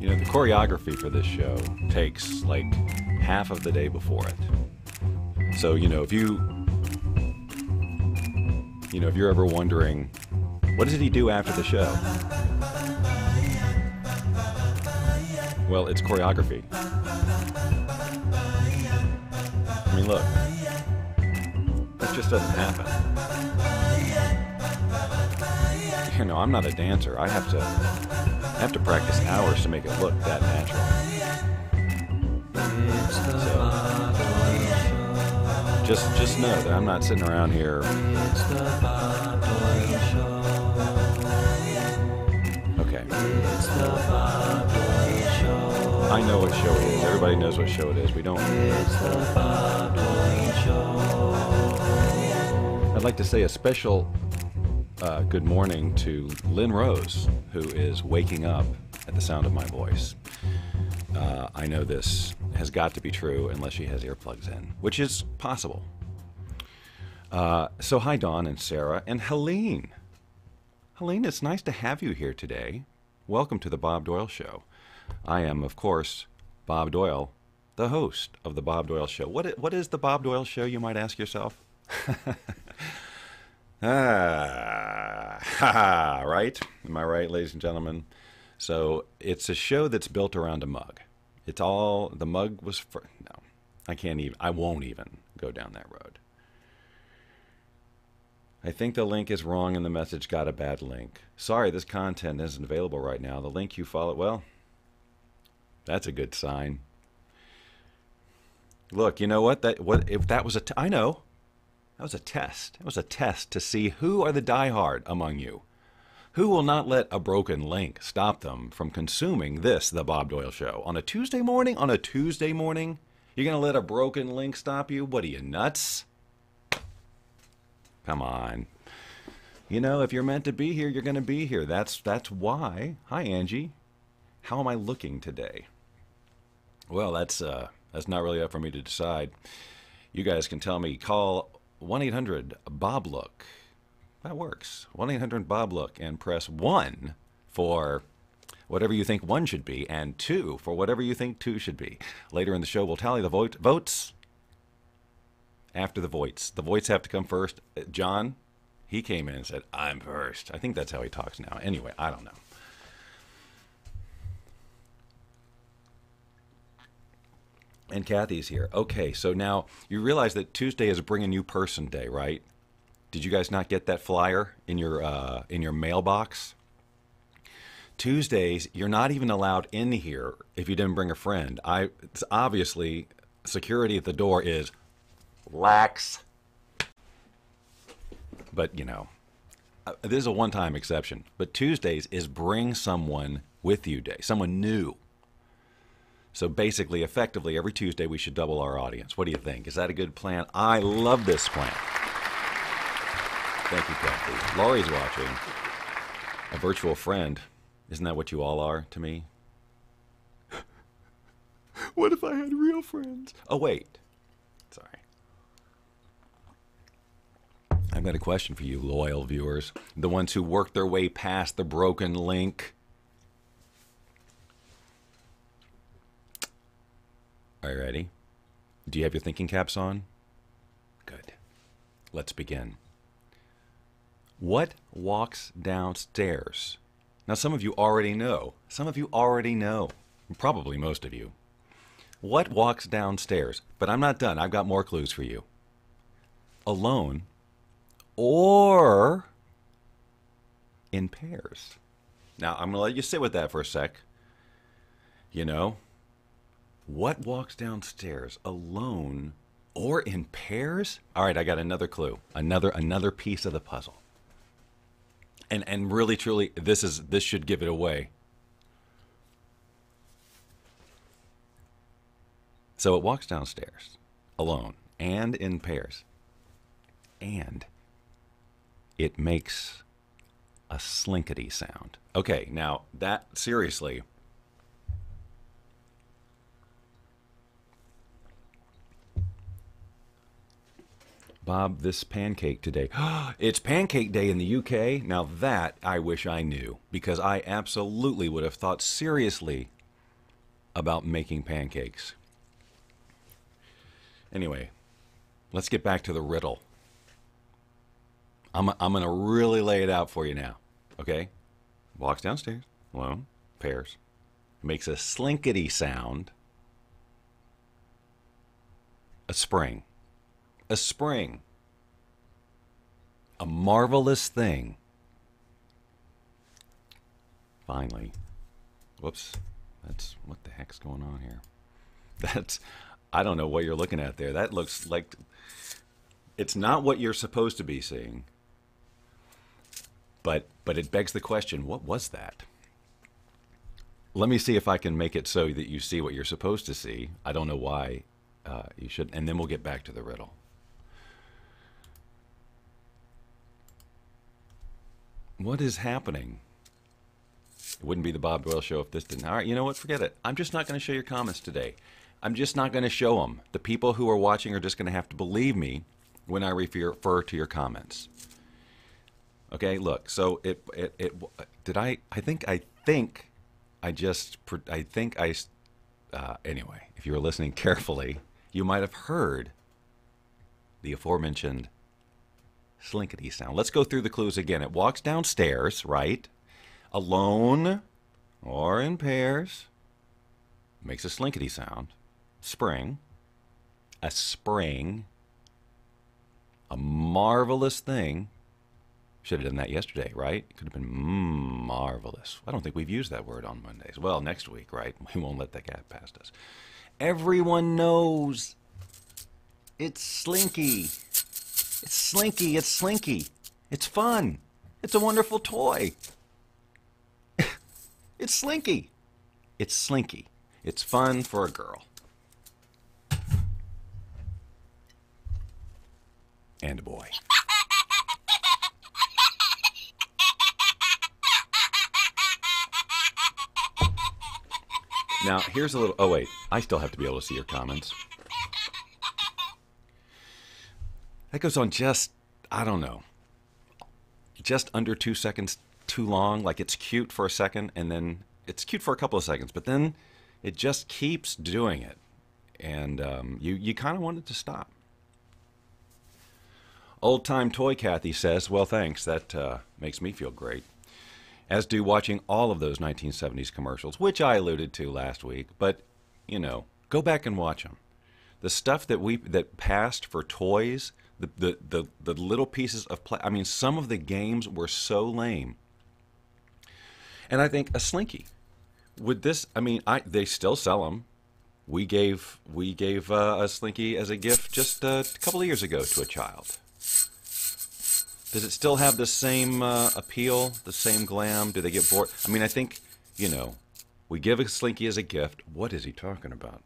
You know, the choreography for this show takes like half of the day before it. So, if you're ever wondering, what does he do after the show? Well, it's choreography. I mean, look, that just doesn't happen. I'm not a dancer. I have to practice hours to make it look that natural. So, just know that I'm not sitting around here. Okay. I know what show it is. Everybody knows what show it is. We don't. I'd like to say a special good morning to Lynn Rose, who is waking up at the sound of my voice. I know this has got to be true unless she has earplugs in, which is possible. So hi, Dawn and Sarah and Helene. Helene, it's nice to have you here today. Welcome to the Bob Doyle Show. I am, of course, Bob Doyle, the host of the Bob Doyle Show. What is the Bob Doyle Show, you might ask yourself? Right? Am I right, ladies and gentlemen? So it's a show that's built around a mug. The mug was for, no, I won't even go down that road. I think the link is wrong and the message got a bad link. Sorry, this content isn't available right now. The link you followed, well, that's a good sign. Look, you know what? If that was I know. That was a test. It was a test to see who are the diehard among you. Who will not let a broken link stop them from consuming the Bob Doyle Show? On a Tuesday morning? On a Tuesday morning? You're going to let a broken link stop you? What are you, nuts? Come on. If you're meant to be here, you're going to be here. That's why. Hi, Angie. How am I looking today? Well, that's not really up for me to decide. You guys can tell me. Call 1-800-BOB-LOOK. That works. 1-800-BOB-LOOK and press 1 for whatever you think 1 should be and 2 for whatever you think 2 should be. Later in the show, we'll tally the votes after the voites. The voites have to come first. John, he came in and said, I'm first. I think that's how he talks now. Anyway, I don't know. And Kathy's here. Okay, so now you realize that Tuesday is Bring a New Person Day, right? Did you guys not get that flyer in your mailbox? Tuesdays, you're not even allowed in here if you didn't bring a friend. It's obviously, security at the door is lax. But, this is a one-time exception. But Tuesdays is Bring Someone With You Day, someone new. So basically, effectively, every Tuesday we should double our audience. What do you think? Is that a good plan? I love this plan. Thank you, Kathy. Laurie's watching. A virtual friend. Isn't that what you all are to me? What if I had real friends? Oh, wait. Sorry. I've got a question for you, loyal viewers. The ones who worked their way past the broken link. Are you ready? Do you have your thinking caps on? Good. Let's begin. What walks downstairs? Now, some of you already know. Probably most of you. What walks downstairs? But I'm not done. I've got more clues for you. Alone or in pairs. Now, I'm going to let you sit with that for a sec. What walks downstairs alone or in pairs? All right, I got another clue. Another piece of the puzzle. And really, truly, this should give it away. So it walks downstairs alone and in pairs. And it makes a slinkety sound. Okay, now that, seriously. Bob, this pancake today. It's Pancake Day in the UK. Now that I wish I knew, because I absolutely would have thought seriously about making pancakes. Anyway, let's get back to the riddle. I'm going to really lay it out for you now. Okay? Walks downstairs, alone, pairs, makes a slinkety sound. A spring. A spring. A marvelous thing. Finally. Whoops. What the heck's going on here? I don't know what you're looking at there. That looks like, it's not what you're supposed to be seeing. But it begs the question, what was that? Let me see if I can make it so that you see what you're supposed to see. I don't know why you should, and then we'll get back to the riddle. What is happening? It wouldn't be the Bob Doyle Show if this didn't. All right, you know what? Forget it. I'm just not going to show your comments today. I'm just not going to show them. The people who are watching are just going to have to believe me when I refer to your comments. Okay, look. So anyway, if you were listening carefully, you might have heard the aforementioned slinkety sound. Let's go through the clues again. It walks downstairs, right? Alone or in pairs. Makes a slinkety sound. Spring. A spring. A marvelous thing. Should have done that yesterday, right? It could have been marvelous. I don't think we've used that word on Mondays. Well, next week, right? We won't let that get past us. Everyone knows. It's slinky. It's slinky. It's slinky. It's fun. It's a wonderful toy. It's slinky. It's slinky. It's fun for a girl. And a boy. Now, here's a little... Oh, wait. I still have to be able to see your comments. That goes on just, I don't know, just under 2 seconds too long. Like, it's cute for a second, and then it's cute for a couple of seconds, but then it just keeps doing it. And you kind of want it to stop. Old Time Toy Kathy says, well, thanks. That makes me feel great. As do watching all of those 1970s commercials, which I alluded to last week. But, you know, go back and watch them. The stuff that passed for toys, the little pieces of play. I mean, some of the games were so lame. And I think a Slinky. Would this? I mean, they still sell them. We gave a Slinky as a gift just a couple of years ago to a child. Does it still have the same appeal, the same glam? Do they get bored? I mean, I think, you know, we give a Slinky as a gift. What is he talking about?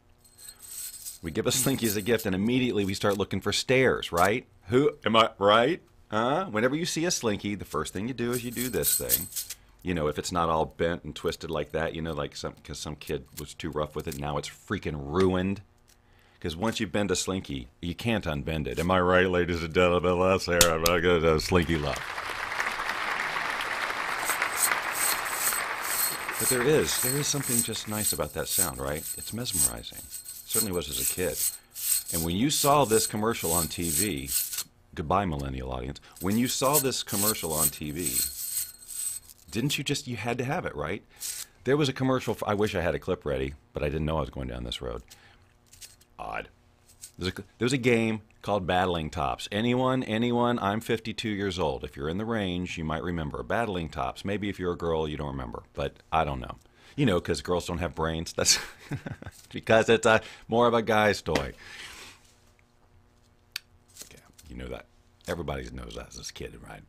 We give a Slinky as a gift, and immediately we start looking for stairs, right? Am I right? Whenever you see a Slinky, the first thing you do is you do this thing. You know, if it's not all bent and twisted like that, you know, like because some kid was too rough with it, now it's freaking ruined. Because once you bend a Slinky, you can't unbend it. Am I right, ladies and gentlemen? Let's hear it. Slinky love. But there is something just nice about that sound, right? It's mesmerizing. Certainly was as a kid. And when you saw this commercial on TV, goodbye millennial audience, when you saw this commercial on TV, didn't you had to have it, right? There was a commercial, I wish I had a clip ready, but I didn't know I was going down this road. Odd. There's a game called Battling Tops. Anyone, I'm 52 years old. If you're in the range, you might remember. Battling Tops. Maybe if you're a girl, you don't remember, but I don't know. You know, because girls don't have brains. That's because it's more of a guy's toy. Yeah, you know that. Everybody knows that as a kid, right?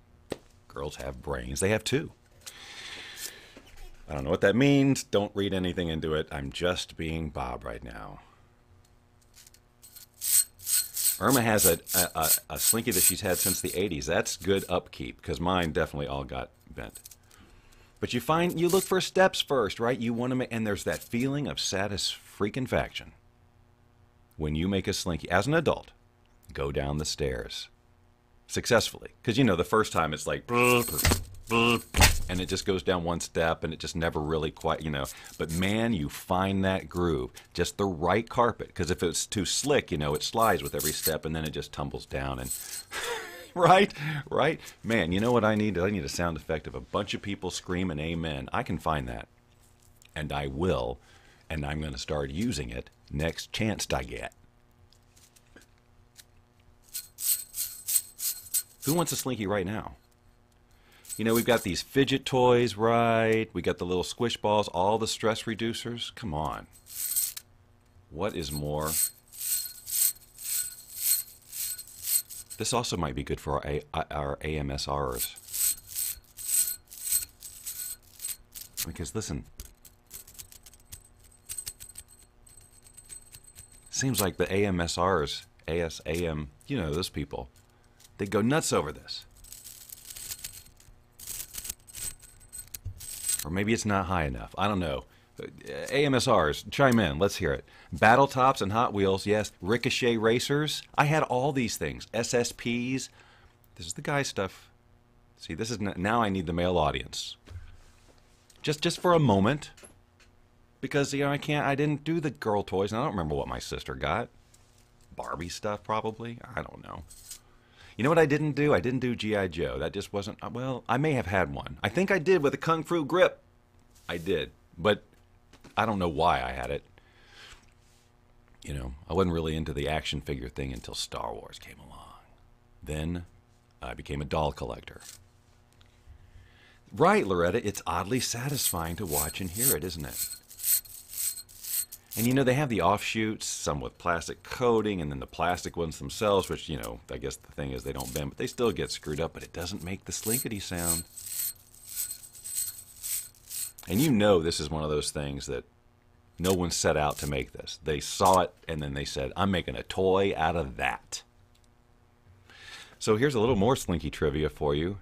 Girls have brains. They have two. I don't know what that means. Don't read anything into it. I'm just being Bob right now. Irma has a Slinky that she's had since the 80s. That's good upkeep, because mine definitely all got bent. But you look for steps first, right? You want to make, and there's that feeling of successfully. Because, you know, the first time it's like, and it just goes down one step and it just never really quite, you know. But man, you find that groove, just the right carpet. Because if it's too slick, you know, it slides with every step and then it just tumbles down. And right, right. Man, you know what I need? I need a sound effect of a bunch of people screaming amen. I can find that. And I will. And I'm going to start using it next chance I get. Who wants a Slinky right now? You know, we've got these fidget toys, right? We got the little squish balls, all the stress reducers. Come on. What is more? This also might be good for our AMSRers. Because listen, seems like the AMSRs, ASAM, you know, those people, they go nuts over this. Or maybe it's not high enough. I don't know. AMSRs, chime in. Let's hear it. Battle Tops and Hot Wheels, yes. Ricochet Racers. I had all these things. SSPs. This is the guy stuff. See, this is now I need the male audience. Just for a moment. Because, you know, I didn't do the girl toys, and I don't remember what my sister got. Barbie stuff, probably. I don't know. You know what I didn't do? I didn't do G.I. Joe. That just wasn't, well, I may have had one. I think I did with a Kung Fu grip. I did. But I don't know why I had it. You know, I wasn't really into the action figure thing until Star Wars came along. Then I became a doll collector. Right, Loretta, it's oddly satisfying to watch and hear it, isn't it? And, you know, they have the offshoots, some with plastic coating, and then the plastic ones themselves, which, you know, I guess the thing is they don't bend, but they still get screwed up, but it doesn't make the slinkety sound. And you know this is one of those things that no one set out to make this. They saw it, and then they said, I'm making a toy out of that. So here's a little more Slinky trivia for you,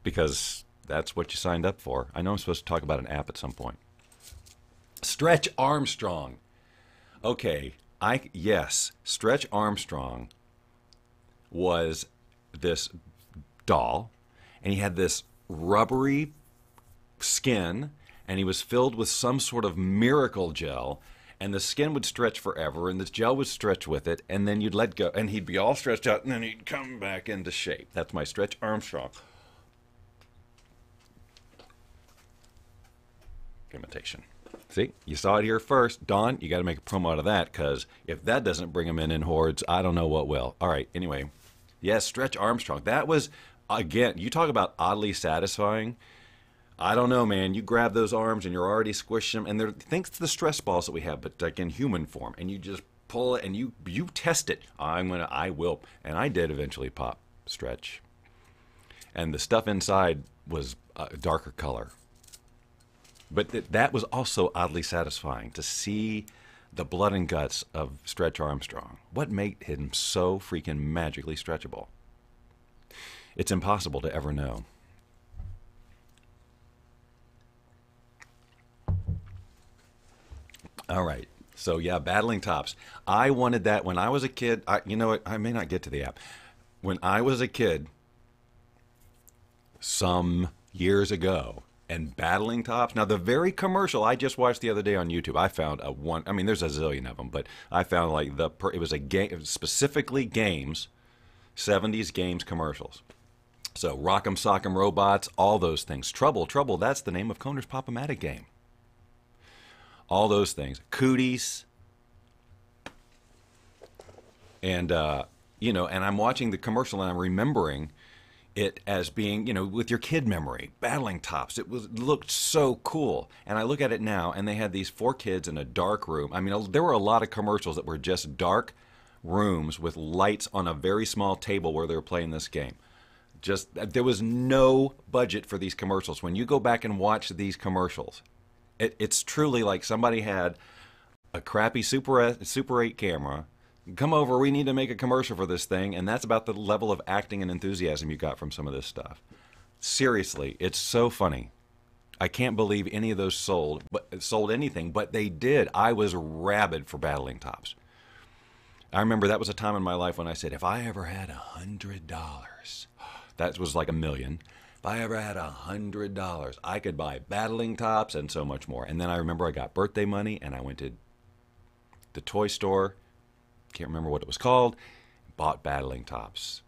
because that's what you signed up for. I know I'm supposed to talk about an app at some point. Stretch Armstrong. Okay, yes, Stretch Armstrong was this doll, and he had this rubbery skin, and he was filled with some sort of miracle gel, and the skin would stretch forever, and this gel would stretch with it, and then you'd let go, and he'd be all stretched out, and then he'd come back into shape. That's my Stretch Armstrong imitation. See, you saw it here first. Dawn, you got to make a promo out of that, because if that doesn't bring them in hordes, I don't know what will. All right, anyway. Yes, Stretch Armstrong. That was, again, you talk about oddly satisfying. I don't know, man. You grab those arms and you're already squishing them. And they're, thanks to the stress balls that we have, but like in human form. And you just pull it and you test it. I will. And I did eventually pop Stretch. And the stuff inside was a darker color. But that was also oddly satisfying to see the blood and guts of Stretch Armstrong. What made him so freaking magically stretchable? It's impossible to ever know. All right. So, yeah, Battling Tops. I wanted that when I was a kid. You know what? I may not get to the app. When I was a kid, some years ago, and Battling Tops. Now, the very commercial I just watched the other day on YouTube, I found a one. I mean, there's a zillion of them, but I found like it was a game, it was specifically games, 70s games commercials. So, Rock'em Sock'em Robots, all those things. Trouble, that's the name of Connor's Pop-O-Matic game. All those things. Cooties. And, you know, and I'm watching the commercial and I'm remembering it as being, you know, with your kid memory, Battling Tops. It looked so cool. And I look at it now, and they had these 4 kids in a dark room. I mean, there were a lot of commercials that were just dark rooms with lights on a very small table where they were playing this game. Just, there was no budget for these commercials. When you go back and watch these commercials, it's truly like somebody had a crappy Super 8 camera. Come over, we need to make a commercial for this thing, and that's about the level of acting and enthusiasm you got from some of this stuff. Seriously, it's so funny. I can't believe any of those sold anything, but they did. I was rabid for Battling Tops. I remember that was a time in my life when I said, if I ever had $100, that was like a million. If I ever had $100, I could buy battling tops and so much more. And then I remember I got birthday money and I went to the toy store, can't remember what it was called, bought battling tops.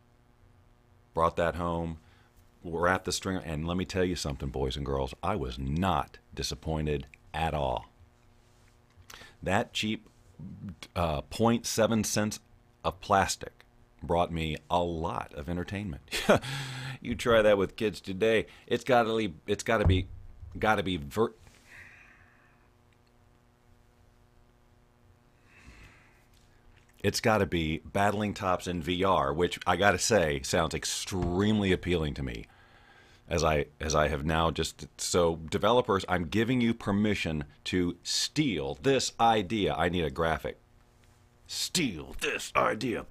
Brought that home, wrapped the string, and let me tell you something, boys and girls, I was not disappointed at all. That cheap 0.7 cents of plastic brought me a lot of entertainment. You try that with kids today, it's got to be it's got to be battling tops in VR, which I got to say sounds extremely appealing to me. As I have now just, so developers, I'm giving you permission to steal this idea. I need a graphic. Steal this idea.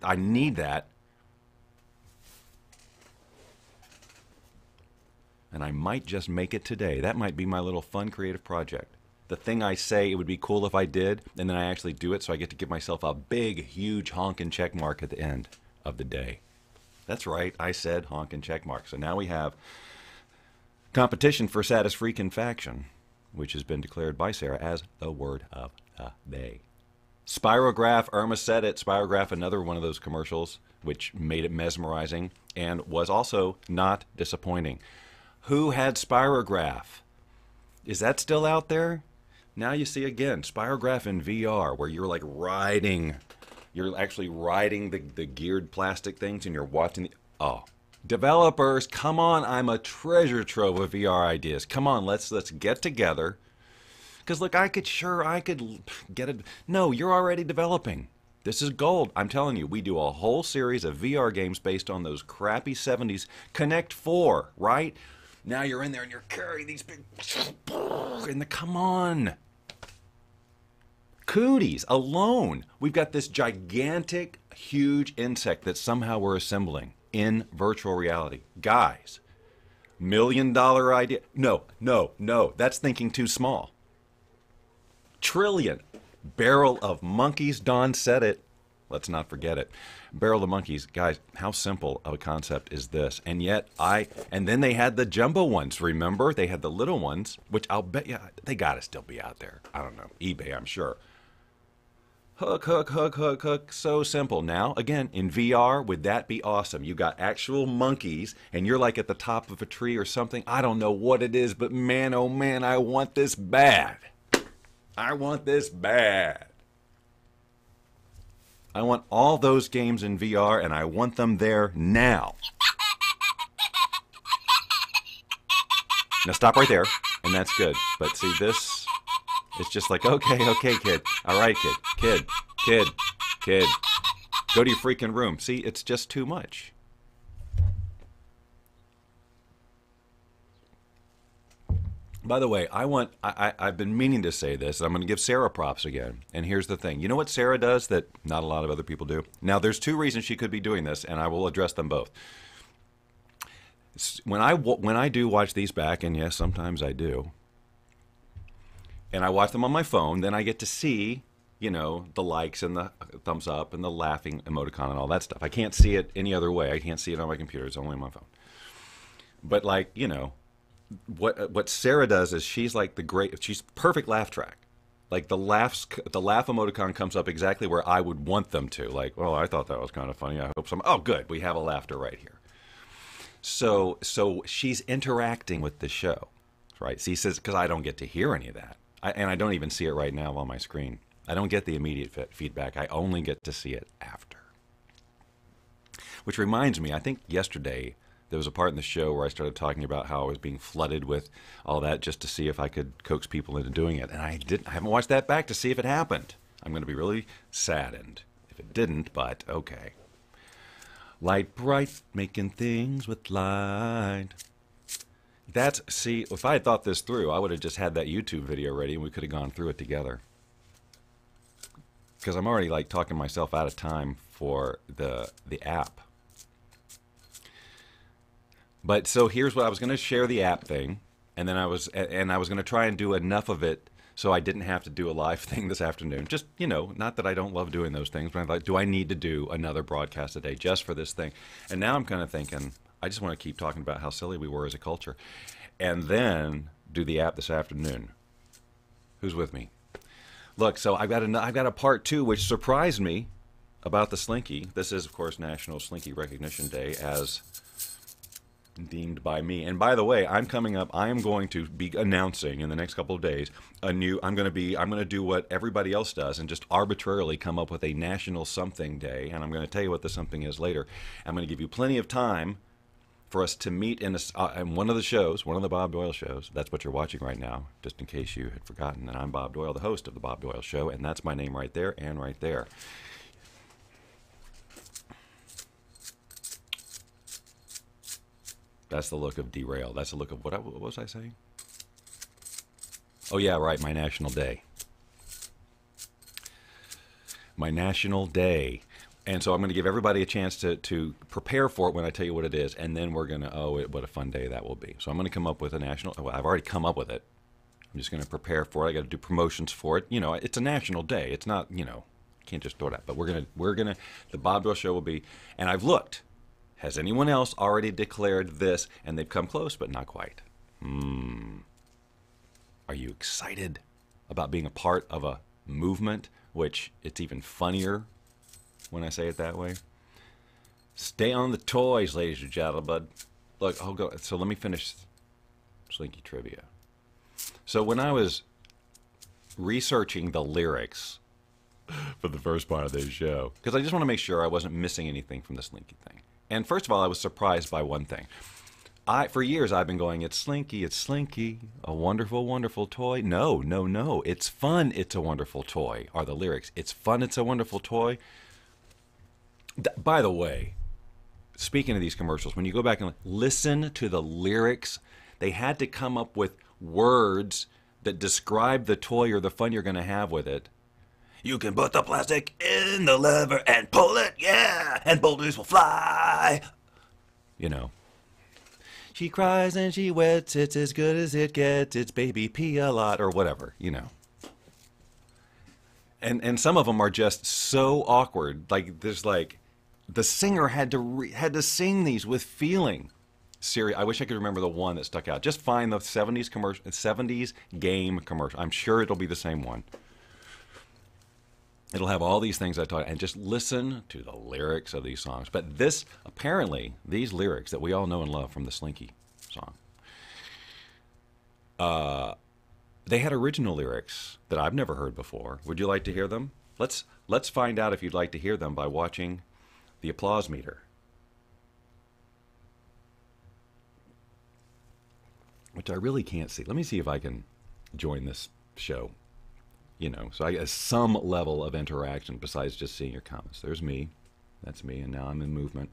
I need that. And I might just make it today. That might be my little fun creative project. The thing I say it would be cool if I did, and then I actually do it, so I get to give myself a big, huge honkin' check mark at the end of the day. That's right, I said honkin' check mark. So now we have competition for saddest freakin' faction, which has been declared by Sarah as the word of the day. Spirograph, Irma said it. Spirograph, another one of those commercials, which made it mesmerizing and was also not disappointing. Who had Spirograph? Is that still out there? Now you see again, Spirograph in VR, where you're like you're actually riding the geared plastic things and you're watching the, oh. Developers, come on, I'm a treasure trove of VR ideas. Come on, let's get together. Because look, I could get it. No, you're already developing. This is gold. I'm telling you, we do a whole series of VR games based on those crappy 70s Connect 4, right? Now you're in there and you're carrying these big, and come on. Cooties alone. We've got this gigantic, huge insect that somehow we're assembling in virtual reality. Guys, $1 million idea. No. That's thinking too small. Trillion. Barrel of monkeys. Don said it. Let's not forget it. Barrel of monkeys. Guys, how simple of a concept is this? And yet and then they had the jumbo ones, remember? They had the little ones, which I'll bet you, they gotta still be out there. I don't know. eBay, I'm sure. Hook. So simple. Now, again, in VR, would that be awesome? You got actual monkeys, and you're like at the top of a tree or something. I don't know what it is, but man, oh man, I want this bad. I want this bad. I want all those games in VR, and I want them there now. Now stop right there, and that's good. But see, this, it's just like, okay, kid. All right, kid. Go to your freaking room. See, it's just too much. By the way, I've been meaning to say this. I'm going to give Sarah props again. And here's the thing. You know what Sarah does that not a lot of other people do? Now, there's two reasons she could be doing this, and I will address them both. When I do watch these back, and yes, sometimes I do, and I watch them on my phone, then I get to see, you know, the likes and the thumbs up and the laughing emoticon and all that stuff. I can't see it any other way. I can't see it on my computer. It's only on my phone. But like, you know, what Sarah does is she's perfect laugh track. Like the laugh emoticon comes up exactly where I would want them to. Like, well, I thought that was kind of funny. I hope some. Oh, good, we have a laughter right here. So she's interacting with the show, right? She says, because I don't get to hear any of that, and I don't even see it right now on my screen. I don't get the immediate feedback. I only get to see it after. Which reminds me, I think yesterday there was a part in the show where I started talking about how I was being flooded with all that just to see if I could coax people into doing it. And I haven't watched that back to see if it happened. I'm going to be really saddened if it didn't, but okay. Light bright, making things with light. See, if I had thought this through, I would have just had that YouTube video ready and we could have gone through it together. Because I'm already like talking myself out of time for the app. But so here's what I was going to share the app thing, and then I was going to try and do enough of it So I didn't have to do a live thing this afternoon. Just, not that I don't love doing those things, but I'm like, do I need to do another broadcast a day just for this thing? And now I'm kind of thinking, I just want to keep talking about how silly we were as a culture. And then do the app this afternoon. Who's with me? Look, so I've got a part 2, which surprised me about the Slinky. This is, of course, National Slinky Recognition Day, as deemed by me. And by the way, I'm going to be announcing in the next couple of days I'm going to do what everybody else does and just arbitrarily come up with a national something day. And I'm going to tell you what the something is later. I'm going to give you plenty of time for us to meet in one of the shows, one of the Bob Doyle shows. That's what you're watching right now, just in case you had forgotten. And I'm Bob Doyle, the host of the Bob Doyle Show, and that's my name right there and right there. That's the look of derail. That's the look of what was I saying? Oh, yeah, right, my national day. My national day. And so I'm going to give everybody a chance to prepare for it when I tell you what it is. And then we're going to, what a fun day that will be. So I'm going to come up with a national, I've already come up with it. I'm just going to prepare for it. I got to do promotions for it. It's a national day. It's not, can't just throw it out. But the Bob Doyle Show will be, and I've looked. Has anyone else already declared this? And they've come close, but not quite. Are you excited about being a part of a movement, which it's even funnier when I say it that way? Stay on the toys, ladies and gentlemen. Look, so let me finish Slinky Trivia. So when I was researching the lyrics for the first part of this show, because I just want to make sure I wasn't missing anything from the Slinky thing. And first of all, I was surprised by one thing. For years, I've been going, it's Slinky, a wonderful, wonderful toy. No, it's fun, it's a wonderful toy, are the lyrics. It's fun, it's a wonderful toy. By the way, speaking of these commercials, when you go back and listen to the lyrics, they had to come up with words that describe the toy or the fun you're going to have with it. You can put the plastic in the lever and pull it, yeah, and boulders will fly. She cries and she wets, it's as good as it gets, it's baby pee a lot, or whatever, And some of them are just so awkward. Like, the singer had to sing these with feeling. I wish I could remember the one that stuck out. Just find the 70s game commercial. I'm sure it'll be the same one. It'll have all these things I taught, and just listen to the lyrics of these songs. But apparently, these lyrics that we all know and love from the Slinky song, they had original lyrics that I've never heard before. Would you like to hear them? Let's find out if you'd like to hear them by watching the applause meter, which I really can't see. Let me see if I can join this show. So I get some level of interaction besides just seeing your comments. There's me. That's me, and now I'm in movement.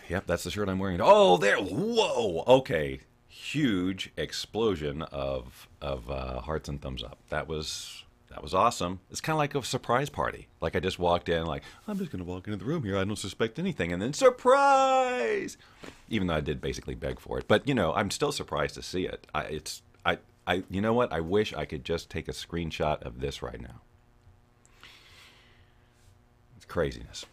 Yep, that's the shirt I'm wearing. Oh, there. Whoa. Okay. Huge explosion of hearts and thumbs up. That was awesome. It's kind of like a surprise party. Like I just walked in, like, I'm just going to walk into the room here. I don't suspect anything. And then surprise! Even though I did basically beg for it. But, I'm still surprised to see it. You know what? I wish I could just take a screenshot of this right now. It's craziness.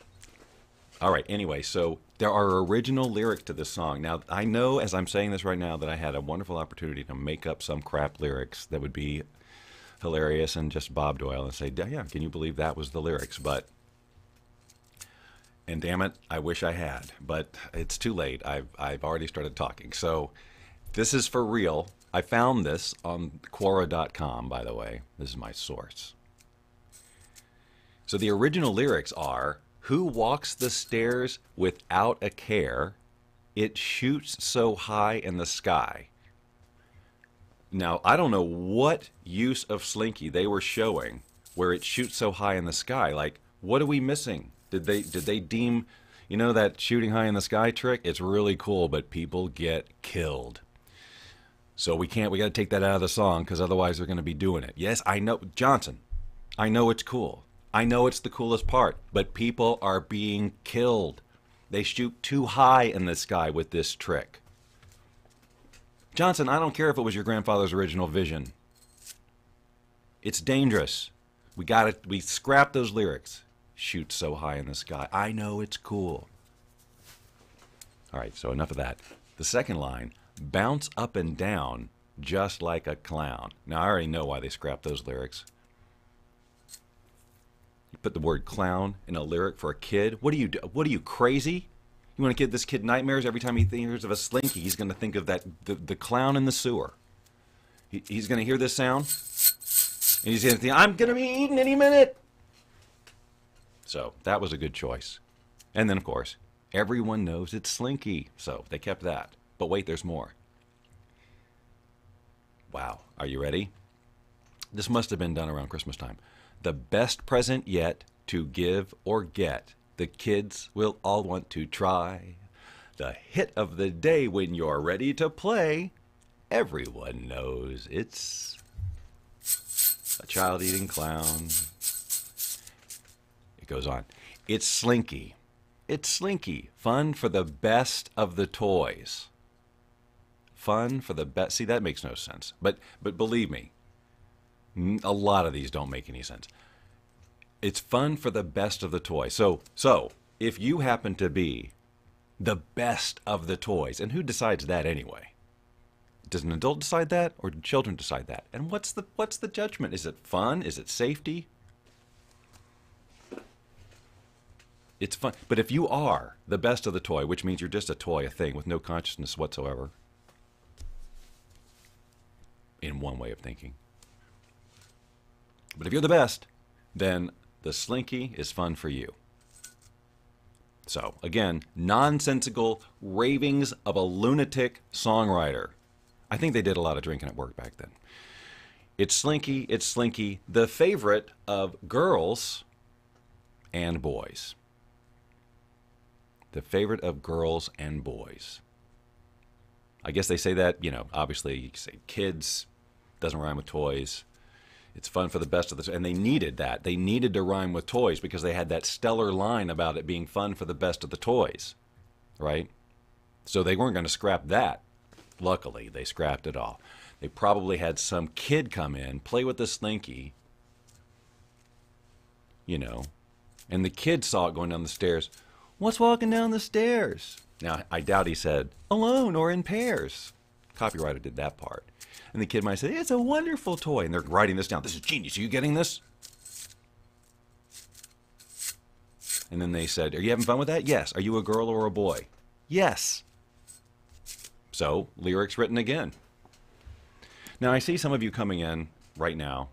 All right, anyway, so there are original lyrics to this song. Now, I know as I'm saying this right now that I had a wonderful opportunity to make up some crap lyrics that would be hilarious and just Bob Doyle and say, yeah, can you believe that was the lyrics? And damn it, I wish I had, but it's too late. I've already started talking. So this is for real. I found this on Quora.com, by the way. This is my source. So the original lyrics are, who walks the stairs without a care? It shoots so high in the sky. Now, I don't know what use of Slinky they were showing where it shoots so high in the sky. Like, what are we missing? Did they deem, that shooting high in the sky trick? It's really cool, but people get killed. So we got to take that out of the song because otherwise they're going to be doing it. Yes, I know, Johnson, I know it's cool. I know it's the coolest part, but people are being killed. They shoot too high in the sky with this trick. Johnson, I don't care if it was your grandfather's original vision. It's dangerous. We scrap those lyrics. Shoot so high in the sky. I know it's cool. All right, so enough of that. The second line, bounce up and down just like a clown. Now, I already know why they scrapped those lyrics. You put the word clown in a lyric for a kid? What are you, crazy? You want to give this kid nightmares every time he thinks of a slinky? He's going to think of the clown in the sewer. He's going to hear this sound, and he's going to think, I'm going to be eaten any minute. So that was a good choice. And then, of course, everyone knows it's Slinky, so they kept that. But wait, there's more. Wow, are you ready? This must have been done around Christmas time. The best present yet to give or get. The kids will all want to try. The hit of the day when you're ready to play. Everyone knows it's a child-eating clown. It goes on. It's Slinky. It's Slinky. Fun for the best of the toys. Fun for the best. See, that makes no sense. But believe me, a lot of these don't make any sense. It's fun for the best of the toys. So if you happen to be the best of the toys, and who decides that anyway? Does an adult decide that, or do children decide that? And what's the judgment? Is it fun? Is it safety? It's fun. But if you are the best of the toy, which means you're just a toy, a thing with no consciousness whatsoever, in one way of thinking. But if you're the best, then the Slinky is fun for you. So, again, nonsensical ravings of a lunatic songwriter. I think they did a lot of drinking at work back then. It's Slinky, the favorite of girls and boys. The favorite of girls and boys. I guess they say that, obviously you say kids, doesn't rhyme with toys. It's fun for the best of the... And they needed that. They needed to rhyme with toys because they had that stellar line about it being fun for the best of the toys. Right? So they weren't going to scrap that. Luckily, they scrapped it all. They probably had some kid come in, play with the Slinky, and the kid saw it going down the stairs. What's walking down the stairs? Now, I doubt he said, alone or in pairs. Copywriter did that part. And the kid might say, it's a wonderful toy. And they're writing this down. This is genius. Are you getting this? And then they said, are you having fun with that? Yes. Are you a girl or a boy? Yes. So, lyrics written again. Now, I see some of you coming in right now.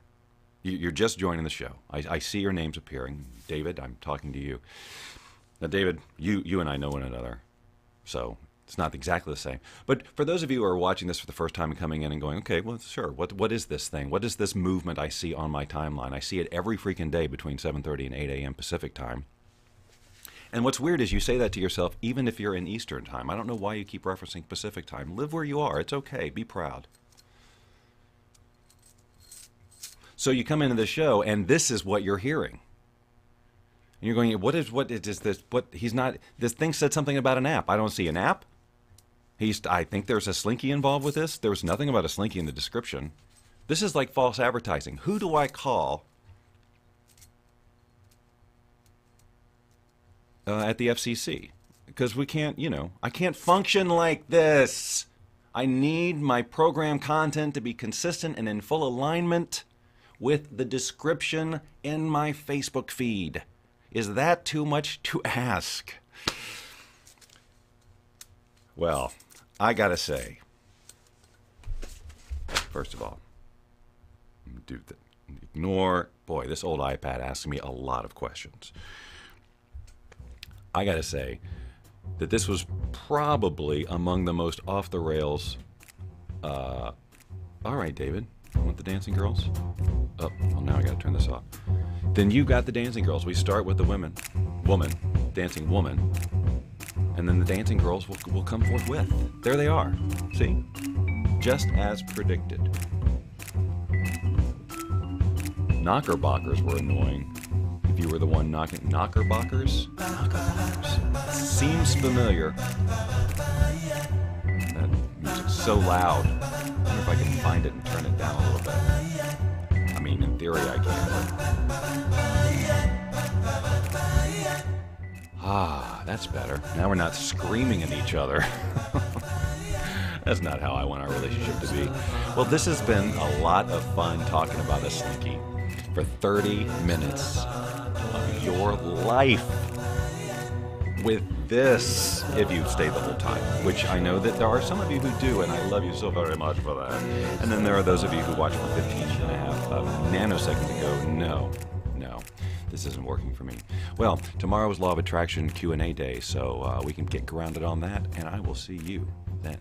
You're just joining the show. I see your names appearing. David, I'm talking to you. Now, David, you and I know one another. So, it's not exactly the same. But for those of you who are watching this for the first time and coming in and going, okay, well, sure, what is this thing? What is this movement I see on my timeline? I see it every freaking day between 7:30 and 8 a.m. Pacific time. And what's weird is you say that to yourself even if you're in Eastern time. I don't know why you keep referencing Pacific time. Live where you are. It's okay. Be proud. So you come into the show, and this is what you're hearing. And you're going, what is this? This thing said something about an app. I don't see an app. I think there's a Slinky involved with this. There was nothing about a Slinky in the description. This is like false advertising. Who do I call at the FCC? Because we can't, I can't function like this. I need my program content to be consistent and in full alignment with the description in my Facebook feed. Is that too much to ask? Well, I gotta say, first of all, ignore, boy, this old iPad asks me a lot of questions. I gotta say that this was probably among the most off the rails. All right, David, you want the dancing girls? Oh, well, now I gotta turn this off. Then you got the dancing girls. We start with the dancing woman. And then the dancing girls will come forthwith. There they are. See? Just as predicted. Knockerbockers were annoying. If you were the one knocking... Knockerbockers? Knockerbockers. Seems familiar. That music's so loud. I wonder if I can find it and turn it down a little bit. I mean, in theory I can. Ah, that's better. Now we're not screaming at each other. That's not how I want our relationship to be. Well, this has been a lot of fun talking about a Slinky for 30 minutes of your life with this, if you stay the whole time, which I know that there are some of you who do, and I love you so very much for that. And then there are those of you who watch for 15 and a half nanoseconds and go, no, this isn't working for me. Well, tomorrow is Law of Attraction Q&A day, so we can get grounded on that, and I will see you then.